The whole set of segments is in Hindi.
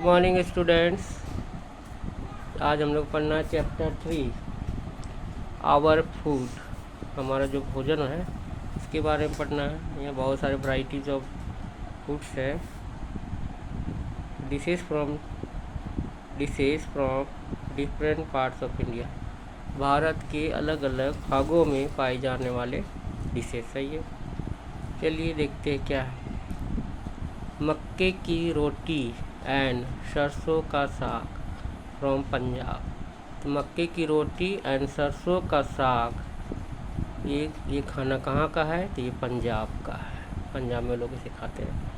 Morning students. आज हम लोग पढ़ना है चैप्टर 3 आवर फूड। हमारा जो भोजन है इसके बारे में पढ़ना है। यहाँ बहुत सारे वैरायटीज ऑफ फूड्स है। Dishes from different parts of India. Bharat के अलग अलग भागों में पाए जाने वाले डिशेज है ये। चलिए देखते हैं क्या है। मक्के की रोटी एंड सरसों का साग फ्रॉम पंजाब। तो मक्के की रोटी एंड सरसों का साग ये खाना कहाँ का है? तो ये पंजाब का है। पंजाब में लोग इसे खाते हैं।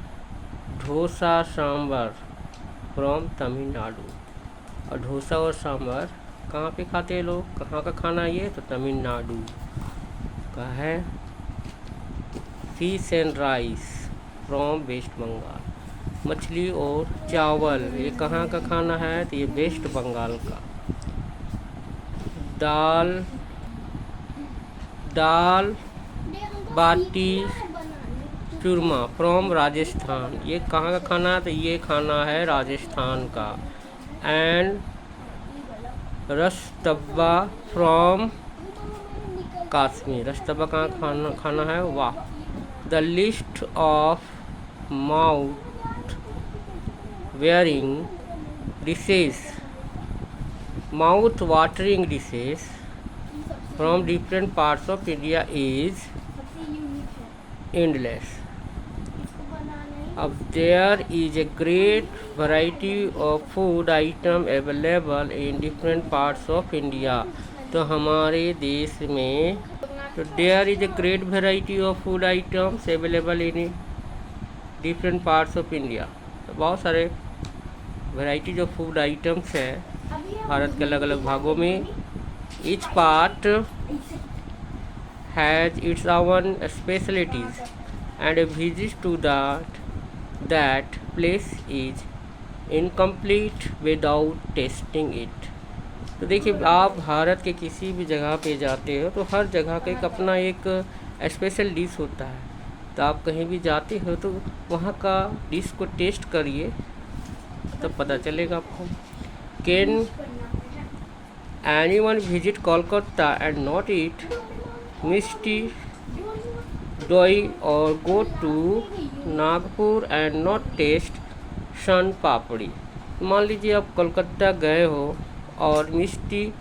डोसा सांभर फ्रॉम तमिलनाडु। और डोसा और सांभर कहाँ पे खाते हैं लोग? कहाँ का खाना है ये? तो तमिलनाडु का है। Fish and rice from West Bengal. मछली और चावल ये कहाँ का खाना है? तो ये वेस्ट बंगाल का। दाल बाटी चूरमा फ्रॉम राजस्थान। ये कहाँ का खाना है? तो ये खाना है राजस्थान का। And rustaba from Kashmir. रसटब्बा कहाँ खाना है? वाह। The list of mouth watering dishes from different parts of India is endless. There is a great variety of food item available in different parts of India. तो हमारे देश में तो there is a great variety of food items available in different parts of India. तो बहुत सारे वैरायटी जो फूड आइटम्स हैं भारत के अलग अलग भागों में। Each part has its own specialities and a visit to that place is incomplete without tasting it. तो देखिए, आप भारत के किसी भी जगह पे जाते हो तो हर जगह का एक अपना एक स्पेशल डिश होता है। तो आप कहीं भी जाते हो तो वहाँ का डिश को टेस्ट करिए तब पता चलेगा आपको। Can anyone visit Kolkata and not eat mishti doi or go to Nagpur and not taste son papdi. मान लीजिए आप कोलकाता गए हो और मिष्टी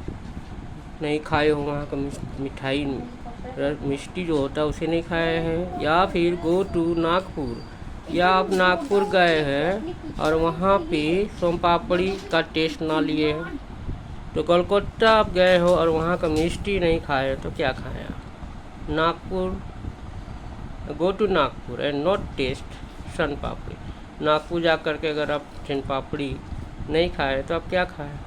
नहीं खाए हो, वहाँ का मिठाई मिष्टी जो होता है उसे नहीं खाए हैं। या फिर गो टू नागपुर, या आप नागपुर गए हैं और वहाँ पे सोन पापड़ी का टेस्ट ना लिए हैं। तो कोलकाता आप गए हो और वहाँ का मिष्टी नहीं खाए तो क्या खाए आप? Nagpur, go to Nagpur and not taste son papdi. Nagpur जा कर के अगर आप सन पापड़ी नहीं खाए तो आप क्या खाए?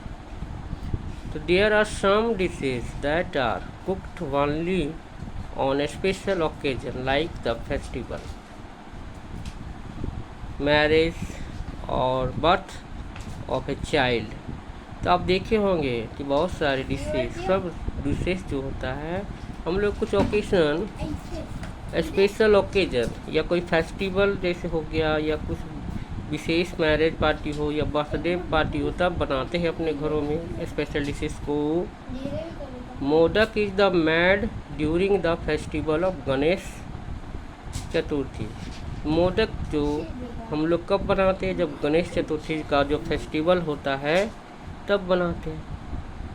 तो there are some dishes that are cooked only on a special occasion like the festival, marriage और बर्थ ऑफ ए चाइल्ड। तो आप देखे होंगे कि बहुत सारे डिशेज जो होता है हम लोग कुछ ओकेजन स्पेशल ओकेजन या कोई फेस्टिवल जैसे हो गया या कुछ विशेष मैरिज पार्टी हो या बर्थडे पार्टी हो तब बनाते हैं अपने घरों में स्पेशल डिशेज को। Modak is the made during the festival of Ganesh Chaturthi. Modak जो हम लोग कब बनाते हैं? जब गणेश चतुर्थी का जो फेस्टिवल होता है तब बनाते हैं।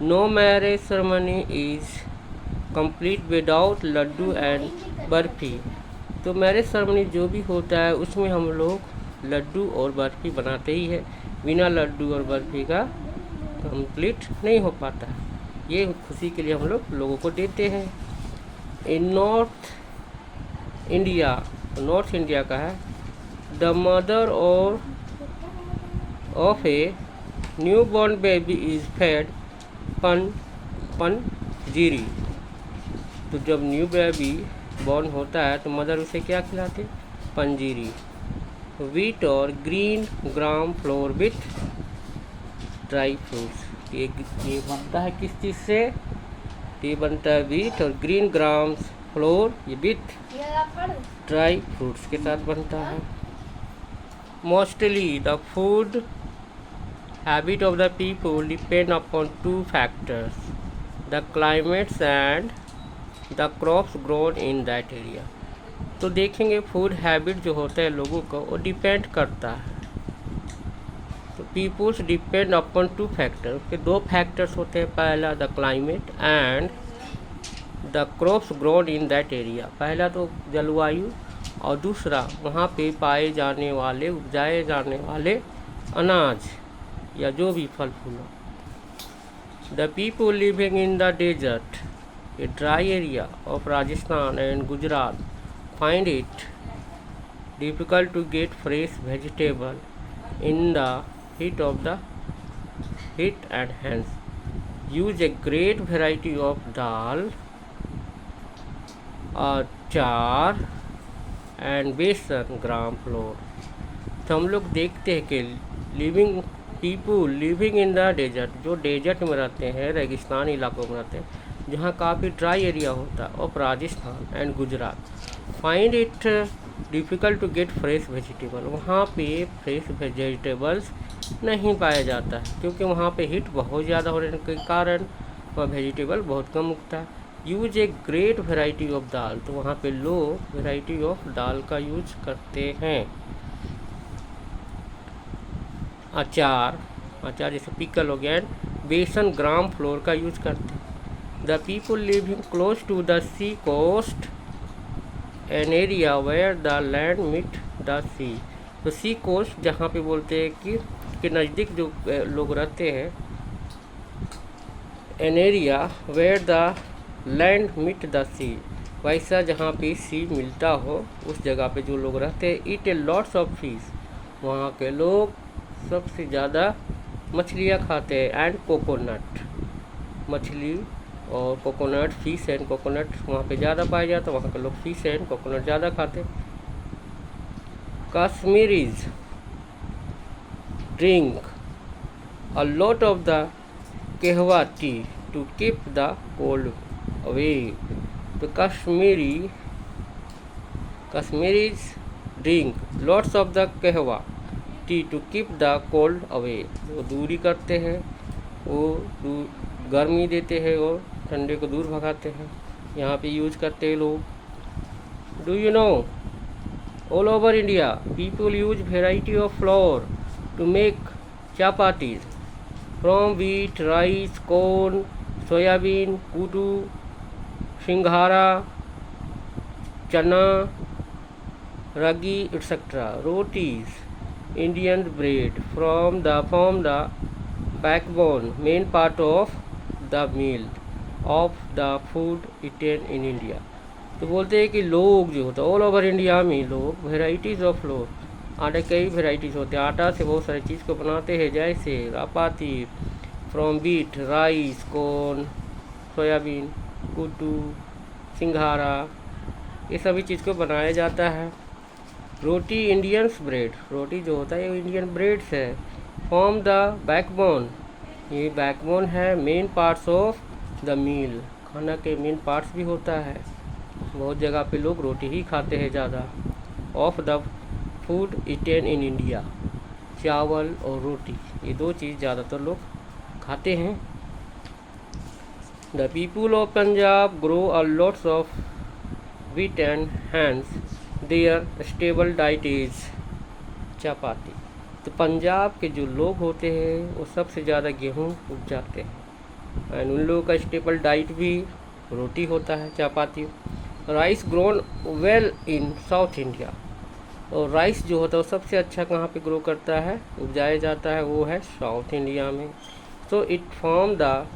No marriage ceremony is complete without laddu and barfi. तो मैरिज सेरेमनी जो भी होता है उसमें हम लोग लड्डू और बर्फी बनाते ही है। बिना लड्डू और बर्फी का कंप्लीट नहीं हो पाता। ये खुशी के लिए हम लोग लोगों को देते हैं। इन नॉर्थ इंडिया का है द मदर और of a new born baby is fed panjiri. तो जब न्यू बेबी बॉर्न होता है तो मदर उसे क्या खिलाते? पंजीरी। वीट और green gram floor with dry fruits. ये बनता है किस चीज़ से? ये बनता है वीट और ग्रीन ग्राम्स फ्लोर ये विथ ड्राई फ्रूट्स के साथ बनता है। Mostly the food Habit of the people depend upon two factors, the climates and the crops grown in that area. तो देखेंगे फूड हैबिट जो होता है लोगों का वो डिपेंड करता है। तो peoples depend upon two factor, उसके दो फैक्टर्स होते हैं, पहला the climate and the crops grown in that area. पहला तो जलवायु और दूसरा वहाँ पे पाए जाने वाले उपजाए जाने वाले अनाज या जो भी फल फूल हो। The people living in the desert, a dry area of Rajasthan and Gujarat, find it difficult to get fresh vegetable in the heat and hence use a great variety of dal, चार एंड बेसन ग्राम फ्लोर। तो हम लोग देखते हैं कि people living in the desert, जो डेजर्ट में रहते हैं, रेगिस्तानी इलाकों में रहते हैं, जहाँ काफ़ी ड्राई एरिया होता है, of Rajasthan and Gujarat, find it difficult to get fresh vegetable, वहाँ पे फ्रेश वेजिटेबल्स नहीं पाया जाता है क्योंकि वहाँ पे हीट बहुत ज़्यादा होने के कारण वह वेजिटेबल बहुत कम उगता है। Use a great variety of dal, तो वहाँ पे लोग वेराइटी ऑफ दाल का यूज करते हैं। अचार जैसे पिकल हो गया, बेसन ग्राम फ्लोर का यूज करते हैं। The people living close to the sea coast, an area where the land meet the sea. तो सी कोस्ट जहाँ पे बोलते हैं कि के नज़दीक जो लोग रहते हैं, an area where the land meet the sea, वैसा जहाँ पे सी मिलता हो उस जगह पे जो लोग रहते हैं। ईट ए लॉट्स ऑफ फिश, वहाँ के लोग सबसे ज़्यादा मछलियाँ खाते हैं। एंड कोकोनट, मछली और कोकोनट, फिश एंड कोकोनट वहाँ पे ज़्यादा पाया जाता है, वहाँ के लोग फिश एंड कोकोनट ज़्यादा खाते। Kashmiris drink a lot of the kahwa tea to keep the cold away. तो Kashmiris drink lots of the kahwa tea to keep the cold away, वो दूरी करते हैं, वो गर्मी देते हैं और ठंडे को दूर भगाते हैं, यहाँ पे यूज करते हैं लोग। Do you know all over India people use variety of flour to make chapatis from wheat, rice, corn, soybean, kudu, singhara, chana, ragi, etc. Rotis, Indian bread from the backbone, main part of the meal of the food eaten in India। तो बोलते हैं कि लोग जो होता है ऑल ओवर इंडिया में लोग वेराइटीज़ ऑफ फ्लोर, आटे कई वेराइटीज़ होते हैं, आटा से बहुत सारी चीज़ को बनाते हैं, जैसे chapati from wheat, rice, corn, soybean, kuttu, singhara, ये सभी चीज़ को बनाया जाता है। रोटी इंडियंस ब्रेड, रोटी जो होता है ये इंडियन ब्रेड्स है। फ्रॉम द बैकबोन, ये बैकबोन है, main parts of the meal, खाना के मेन पार्ट्स भी होता है। बहुत जगह पे लोग रोटी ही खाते हैं ज़्यादा। Of the food eaten in India, चावल और रोटी, ये दो चीज़ ज़्यादातर लोग खाते हैं। The people of Punjab grow a lots of wheat and hence their stable diet is चपाती। तो पंजाब के जो लोग होते हैं वो सबसे ज़्यादा गेहूँ उपजाते हैं एंड उन लोगों का स्टेबल डाइट भी रोटी होता है, चपाती। Rice grown well in south India, और राइस जो होता है वो सबसे अच्छा कहाँ पे ग्रो करता है, उपजाया जाता है, वो है साउथ इंडिया में। So it form the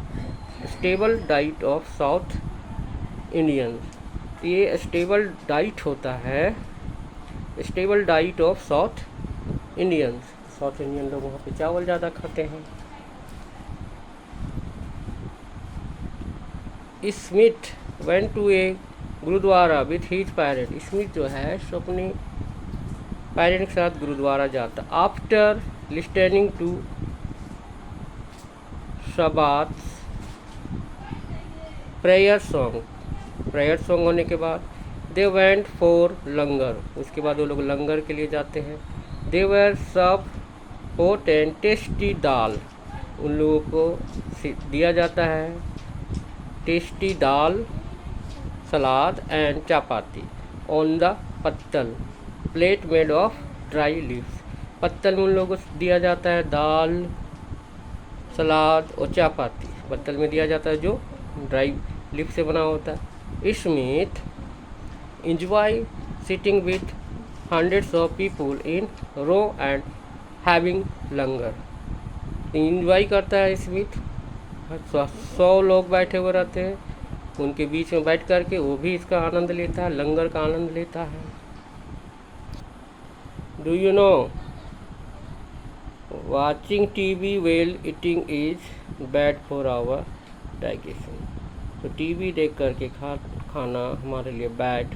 staple diet of south Indian, ये स्टेबल डाइट होता है, staple diet of south Indians. South Indian लोग वहाँ पे चावल ज़्यादा खाते हैं। Smith went to a gurdwara with his parent, Smith जो है सो अपने पेरेंट के साथ गुरुद्वारा जाता। After listening to shabad prayer song होने के बाद दे वेंट फॉर लंगर, उसके बाद वो लोग लंगर के लिए जाते हैं। दे वर सर्व hot and tasty दाल, उन लोगों को दिया जाता है tasty dal, salad and chapati on the pattal plate made of dry leaves. पत्तल में उन लोगों को दिया जाता है दाल, सलाद और चपाती पत्तल में दिया जाता है जो ड्राई लीफ से बना होता है। इसमें enjoy sitting with hundreds of people in row and having langar. Enjoy करता है इसमें 100 लोग बैठे हुए रहते हैं, उनके बीच में बैठ कर के वो भी इसका आनंद लेता है, लंगर का आनंद लेता है। Do you know watching TV well eating is bad for our digestion. तो टीवी देख कर के खाना हमारे लिए बैड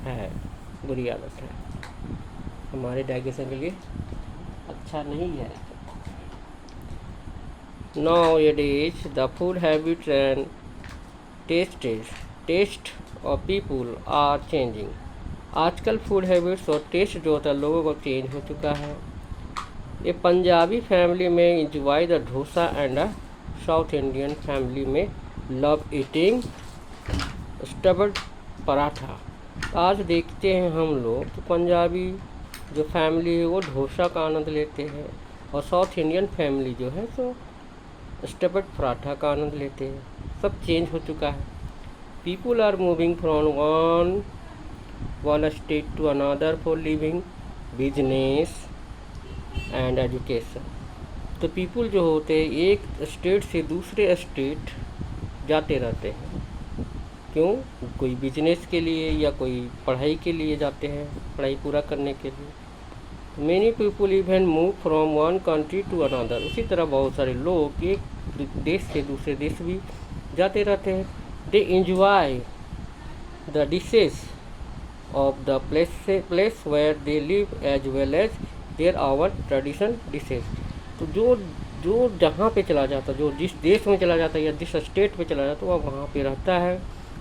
है, बुरी आदत है, हमारे डाइजेशन के लिए अच्छा नहीं है। Nowadays the food habits and taste of people are changing। आजकल फूड हैबिट्स और टेस्ट जो होता है लोगों को चेंज हो चुका है। ये पंजाबी फैमिली में enjoy the dosa and a south Indian family में लव ईटिंग स्टफ्ड पराठा। आज देखते हैं हम लोग तो पंजाबी जो फैमिली है वो डोसा का आनंद लेते हैं और साउथ इंडियन फैमिली जो है तो स्टफ्ड पराठा का आनंद लेते हैं। सब चेंज हो चुका है। People are moving from one state to another for living, business and education. तो पीपुल जो होते हैं एक स्टेट से दूसरे स्टेट जाते रहते हैं, क्यों? कोई बिजनेस के लिए या कोई पढ़ाई के लिए जाते हैं, पढ़ाई पूरा करने के लिए। Many people even move from one country to another. उसी तरह बहुत सारे लोग एक देश से दूसरे देश भी जाते रहते हैं। They enjoy the dishes of the place where they live as well as their our tradition dishes. तो जो जहाँ पे चला जाता, जो जिस देश में चला जाता है या जिस स्टेट पे चला जाता है वह वहाँ पे रहता है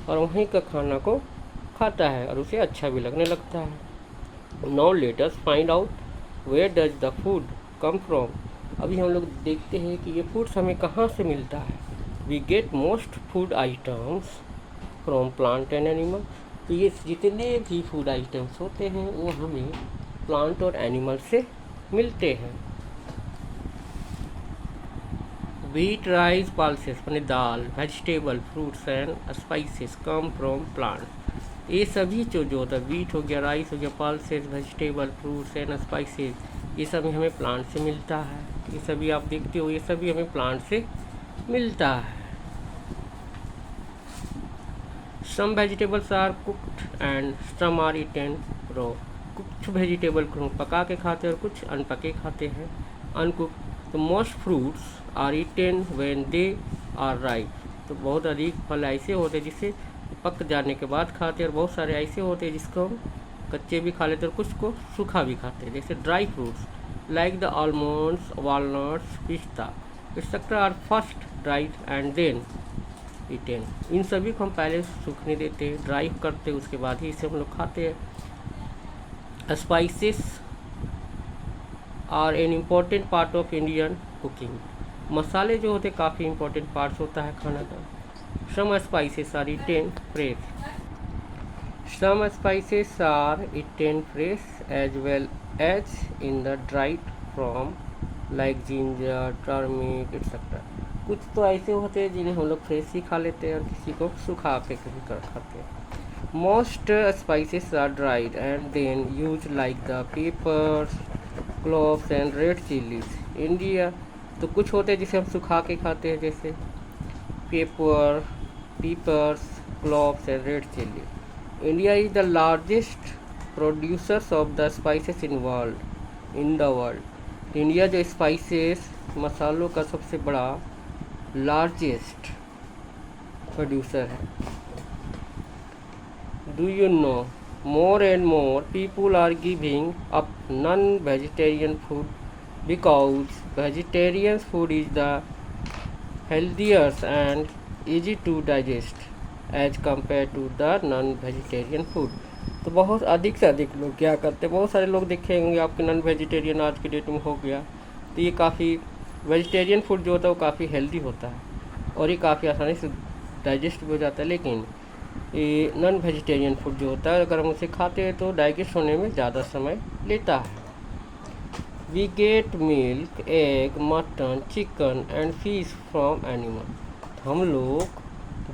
और वहीं का खाना को खाता है और उसे अच्छा भी लगने लगता है। Now let us find out where does the food come from. अभी हम लोग देखते हैं कि ये फूड्स हमें कहाँ से मिलता है। We get most food items from plant and animal. तो ये जितने भी फूड आइटम्स होते हैं वो हमें प्लांट और एनिमल से मिलते हैं। व्हीट, राइस, पल्सेस माने दाल, vegetable, fruits and spices come from plant. ये सभी जो होता है, व्हीट हो गया, राइस हो गया, pulses, vegetable, fruits and spices, ये सभी हमें प्लांट से मिलता है। ये सभी आप देखते हो, ये सभी हमें प्लांट से मिलता है। Some vegetables are cooked and some are eaten raw. कुछ वेजिटेबल को पका के खाते हैं और कुछ अनपके खाते हैं, अनकुक्ड। तो most fruits are eaten when they are ripe. तो बहुत अधिक फल ऐसे होते हैं जिसे पक जाने के बाद खाते हैं और बहुत सारे ऐसे होते हैं जिसको हम कच्चे भी खा लेते हैं और कुछ को सूखा भी खाते हैं। जैसे dry fruits like the almonds, walnuts, pista etcetera are first dried and then eaten. इन सभी को हम पहले सूखने देते हैं, ड्राई करते हैं, उसके बाद ही इसे हम लोग खाते हैं। Spices are an important part of Indian cooking. मसाले जो होते काफ़ी इम्पोर्टेंट पार्ट्स होता है खाना का। Some spices are eaten fresh. Some spices are eaten fresh as well as in the dried form like ginger, turmeric etcetera. कुछ तो ऐसे होते हैं जिन्हें हम लोग फ्रेश ही खा लेते हैं और किसी को सुखा के कभी कर खाते हैं। Most spices are dried and then use like the peppers, cloves and red chillies. India तो कुछ होते हैं जिसे हम सुखा के खाते हैं, जैसे peppers, cloves and red chilli. India is the largest producers of the spices in the world. India जो स्पाइसेस मसालों का सबसे बड़ा लार्जेस्ट प्रोड्यूसर है। Do you know more and more people are giving up non-vegetarian food because vegetarian food is the healthiest and easy to digest as compared to the non-vegetarian food। तो बहुत अधिक से अधिक लोग क्या करते हैं, बहुत सारे लोग देखे होंगे आपके नॉन वेजिटेरियन आज के डेट में हो गया। तो ये काफ़ी वेजिटेरियन फूड जो होता है वो काफ़ी हेल्दी होता है और ये काफ़ी आसानी से डाइजेस्ट भी हो जाता है। लेकिन ये नॉन वेजिटेरियन फूड जो होता है अगर हम उसे खाते हैं तो डाइजेस्ट होने में ज़्यादा समय लेता है। We get milk, egg, mutton, chicken and fish from animal. हम लोग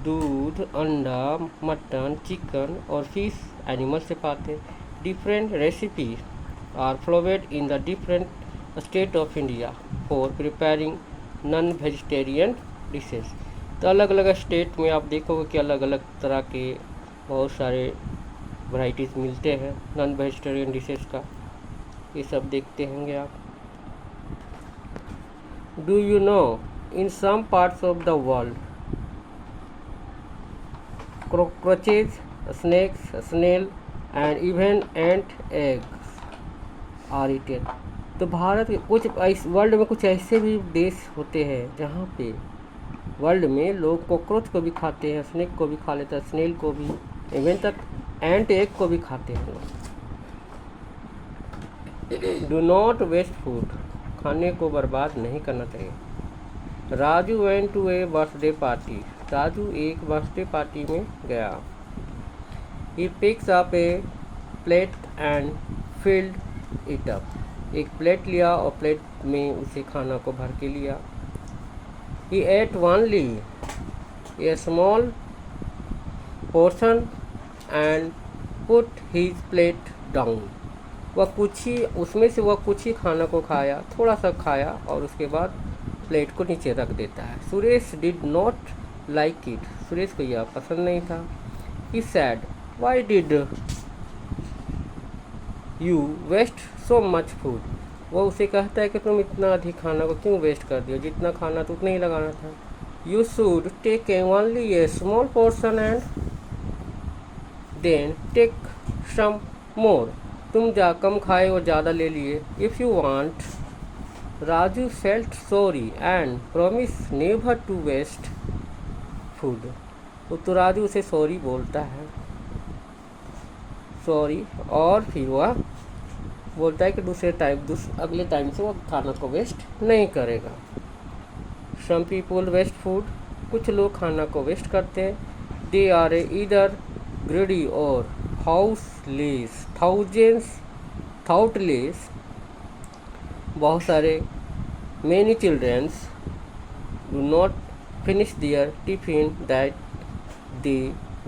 दूध, अंडा, मटन, चिकन और फिश एनिमल से पाते। Different recipes are followed in the different state of India for preparing non vegetarian dishes. तो अलग अलग स्टेट में आप देखोगे कि अलग अलग तरह के बहुत सारे वैरायटीज़ मिलते हैं नॉन वेजिटेरियन डिशेज का। ये सब देखते होंगे आप। Do you know in some parts of the world cockroaches, snakes, snail and even ant eggs are eaten। तो भारत के कुछ वर्ल्ड में कुछ ऐसे भी देश होते हैं जहाँ पे वर्ल्ड में लोग कॉकरोच को भी खाते हैं, स्नेक को भी खा लेते हैं, स्नेल को भी, इवन तक एंट एग को भी खाते हैं लोग। डू नॉट वेस्ट फूड, खाने को बर्बाद नहीं करना चाहिए। Raju went to a birthday party. Raju एक बर्थडे पार्टी में गया। He picks up a plate and filled it up. एक प्लेट लिया और प्लेट में उसे खाना को भर के लिया। He ate only a small portion and put his plate down. वह कुछ ही उसमें से वह कुछ ही खाना को खाया, थोड़ा सा खाया और उसके बाद प्लेट को नीचे रख देता है। Suresh did not like it. Suresh को यह पसंद नहीं था। He said, why did you waste so much food. वह उसे कहता है कि तुम इतना अधिक खाना को क्यों वेस्ट कर दिया, जितना खाना तो उतना ही लगाना था। You should take only a small portion and then take some more. तुम कम खाए और ज़्यादा ले लिए। If you want. Raju felt sorry and promise never to waste food. तो राजू उसे सॉरी बोलता है, सॉरी, और फिर वह बोलता है कि अगले टाइम से वह खाना को वेस्ट नहीं करेगा। सम पीपल वेस्ट फूड, कुछ लोग खाना को वेस्ट करते हैं। दे आर ईदर ग्रेडी और हाउसलेस, थाउटलेस। बहुत सारे many children do not finish their tiffin that they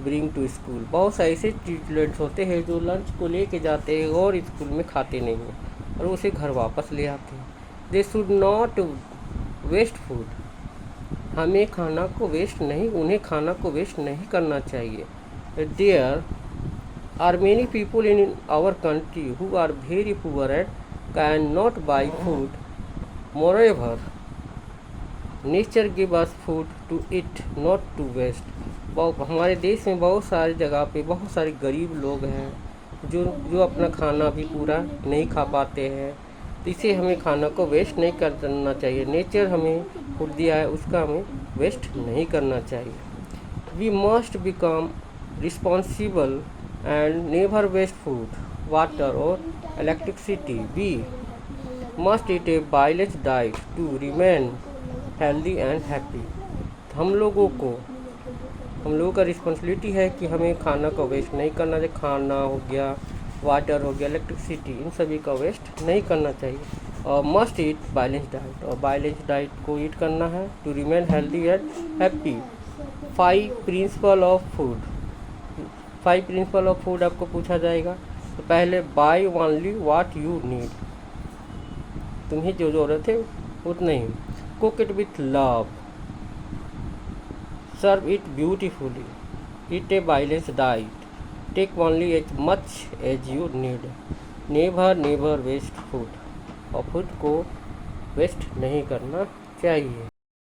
bring to school। बहुत सारे ऐसे स्टूडेंट्स होते हैं जो लंच को लेके जाते हैं और स्कूल में खाते नहीं हैं और उसे घर वापस ले आते हैं। They should not waste food, हमें खाना को वेस्ट नहीं, उन्हें खाना को वेस्ट नहीं करना चाहिए। There are many people in our country who are very poor and can not buy food. Moreover, nature give us food to eat, not to waste। हमारे देश में बहुत सारी जगह पे बहुत सारे गरीब लोग हैं जो अपना खाना भी पूरा नहीं खा पाते हैं, तो इसे हमें खाना को वेस्ट नहीं करना चाहिए। नेचर हमें फूड दिया है, उसका हमें वेस्ट नहीं करना चाहिए। We must become responsible and never waste food, water और electricity. We must eat a balanced diet to remain healthy and happy. हम लोगों का रिस्पॉन्सिबिलिटी है कि हमें खाना को वेस्ट नहीं करना चाहिए। खाना हो गया, वाटर हो गया, इलेक्ट्रिसिटी, इन सभी का वेस्ट नहीं करना चाहिए। और मस्ट ईट बैलेंस्ड डाइट, और बैलेंस्ड डाइट को ईट करना है to remain healthy and happy. 5 principle of food. 5 principle of food आपको पूछा जाएगा। तो पहले, buy only what you need, तुम्हें जो ज़रूरत है उतना ही। Cook it with love, serve it beautifully, eat a balanced diet, take only as much as you need, never waste food. और फूड को वेस्ट नहीं करना चाहिए।